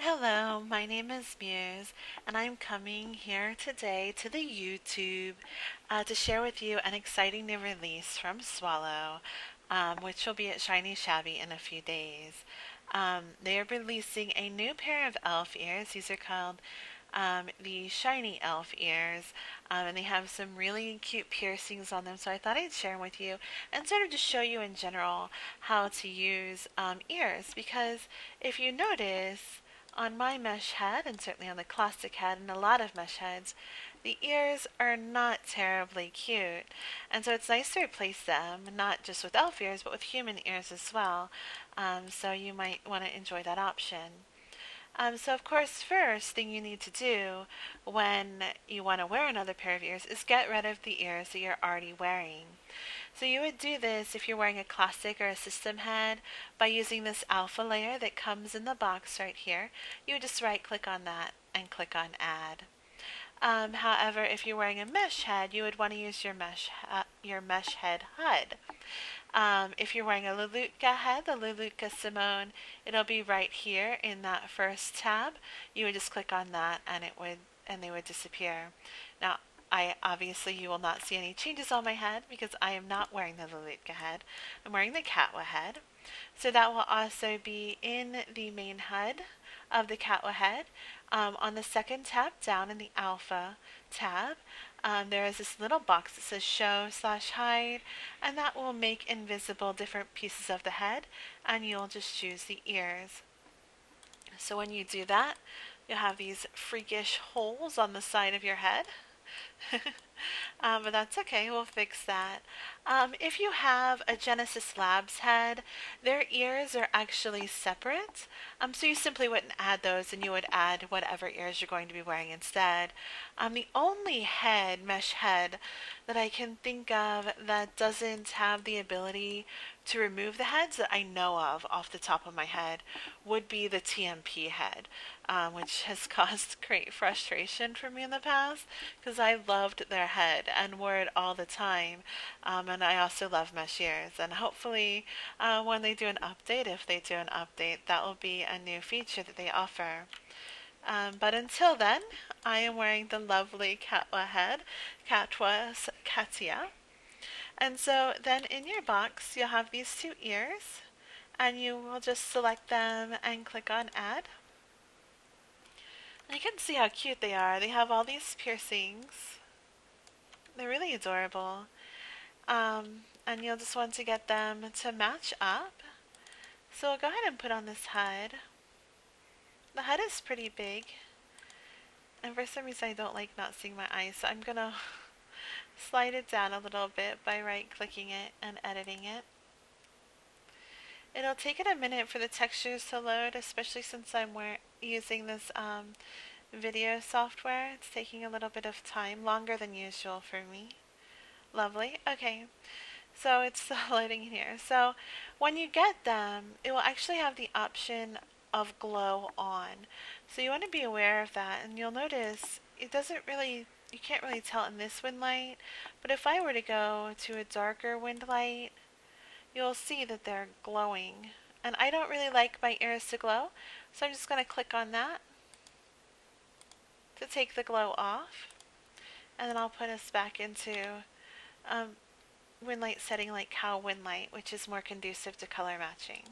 Hello, my name is Muse, and I'm coming here today to the YouTube to share with you an exciting new release from Swallow, which will be at Shiny Shabby in a few days. They are releasing a new pair of elf ears. These are called the shiny elf ears, and they have some really cute piercings on them. So I thought I'd share them with you and sort of just show you in general how to use ears. Because if you notice, on my mesh head, and certainly on the classic head, and a lot of mesh heads, the ears are not terribly cute. And so it's nice to replace them, not just with elf ears, but with human ears as well. So you might want to enjoy that option. So of course, first thing you need to do when you want to wear another pair of ears is get rid of the ears that you're already wearing. So you would do this if you're wearing a classic or a system head by using this alpha layer that comes in the box right here. You would just right click on that and click on add. However, if you're wearing a mesh head, you would want to use your mesh head HUD. If you're wearing a Lelutka head, the Lelutka Simone, it'll be right here in that first tab. You would just click on that and they would disappear. Now, obviously you will not see any changes on my head because I am not wearing the Lelutka head. I'm wearing the Catwa head. So that will also be in the main HUD of the Catwa head. On the second tab down in the Alpha tab, there is this little box that says show/hide, and that will make invisible different pieces of the head, and you'll just choose the ears. So when you do that, you'll have these freakish holes on the side of your head. But that's okay, we'll fix that. If you have a Genesis Labs head, their ears are actually separate. So you simply wouldn't add those and you would add whatever ears you're going to be wearing instead. The only mesh head, that I can think of that doesn't have the ability to remove the heads that I know of off the top of my head would be the TMP head, which has caused great frustration for me in the past because I loved their head and wore it all the time. And I also love mesh ears. And hopefully, when they do an update, if they do an update, that will be a new feature that they offer. But until then, I am wearing the lovely Katwa head, Katwa's Katia. And so then in your box, you'll have these two ears, and you will just select them and click on add. And you can see how cute they are. They have all these piercings. They're really adorable. And you'll just want to get them to match up. So we'll go ahead and put on this HUD. The HUD is pretty big. And for some reason I don't like not seeing my eyes, so I'm going to slide it down a little bit by right-clicking it and editing it. It'll take it a minute for the textures to load, especially since I'm using this video software. It's taking a little bit of time, longer than usual for me. Lovely. Okay, so it's still loading here. So when you get them, it will actually have the option of glow on. So you want to be aware of that, and you'll notice it doesn't really, you can't really tell in this wind light, but if I were to go to a darker wind light, you'll see that they're glowing. And I don't really like my ears to glow, so I'm just going to click on that to take the glow off. And then I'll put us back into wind light setting like cow wind light, which is more conducive to color matching.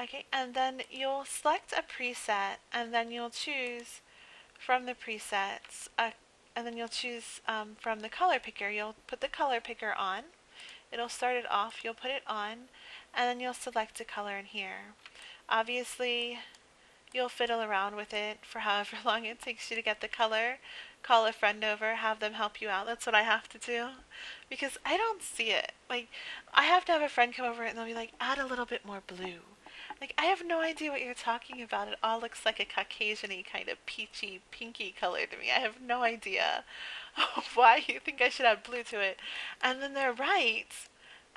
Okay, and then you'll select a preset, and then you'll choose from the presets, and then you'll choose from the color picker. You'll put the color picker on. It'll start it off, you'll put it on, and then you'll select a color in here. Obviously, you'll fiddle around with it for however long it takes you to get the color. Call a friend over, have them help you out. That's what I have to do because I don't see it. Like, I have to have a friend come over and they'll be like, add a little bit more blue. Like, I have no idea what you're talking about. It all looks like a Caucasian-y kind of peachy, pinky color to me. I have no idea why you think I should add blue to it. And then they're right,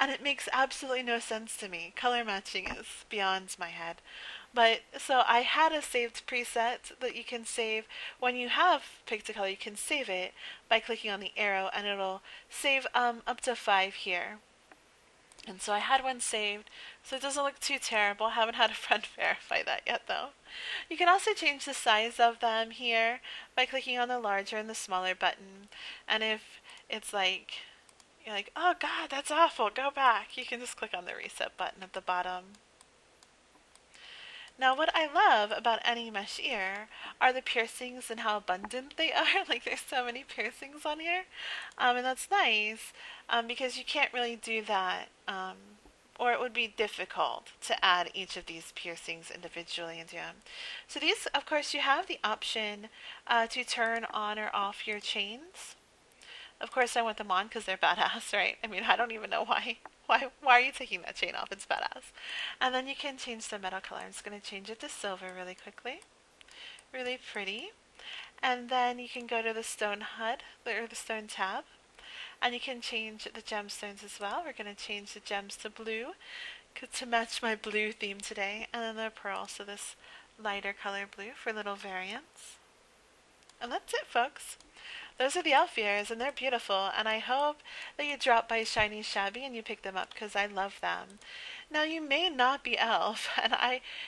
and it makes absolutely no sense to me. Color matching is beyond my head. But, so I had a saved preset that you can save. When you have picked a color, you can save it by clicking on the arrow, and it'll save up to 5 here. And so I had one saved, so it doesn't look too terrible. Haven't had a friend verify that yet though. You can also change the size of them here by clicking on the larger and the smaller button. And if it's like, you're like, oh god, that's awful, go back, you can just click on the reset button at the bottom. Now, what I love about any mesh ear are the piercings and how abundant they are. Like, there's so many piercings on here. And that's nice because you can't really do that, or it would be difficult to add each of these piercings individually into them. So, these, of course, you have the option to turn on or off your chains. Of course, I want them on because they're badass, right? I mean, I don't even know why. Why are you taking that chain off? It's badass. And then you can change the metal color. I'm just going to change it to silver really quickly. Really pretty. And then you can go to the stone HUD, or the stone tab. And you can change the gemstones as well. We're going to change the gems to blue to match my blue theme today. And then the pearl, so this lighter color blue for little variants. And that's it, folks. Those are the elf ears, and they're beautiful, and I hope that you drop by Shiny Shabby and you pick them up because I love them. Now, you may not be elf, and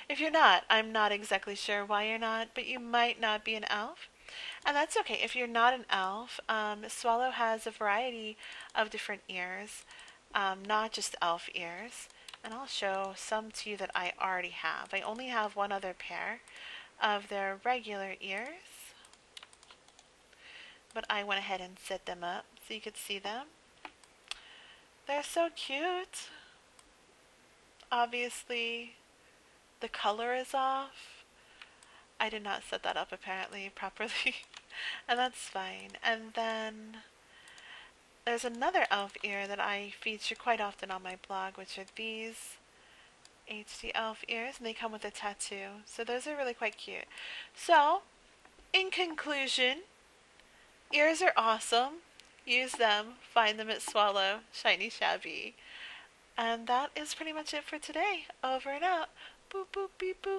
if you're not, I'm not exactly sure why you're not, but you might not be an elf. And that's okay. If you're not an elf, Swallow has a variety of different ears, not just elf ears. And I'll show some to you that I already have. I only have one other pair of their regular ears, but I went ahead and set them up so you could see them. They're so cute. Obviously, the color is off. I did not set that up apparently properly, and that's fine. And then there's another elf ear that I feature quite often on my blog, which are these HD elf ears, and they come with a tattoo. So those are really quite cute. So, in conclusion, ears are awesome. Use them. Find them at Swallow, Shiny Shabby. And that is pretty much it for today. Over and out. Boop, boop, beep, boop.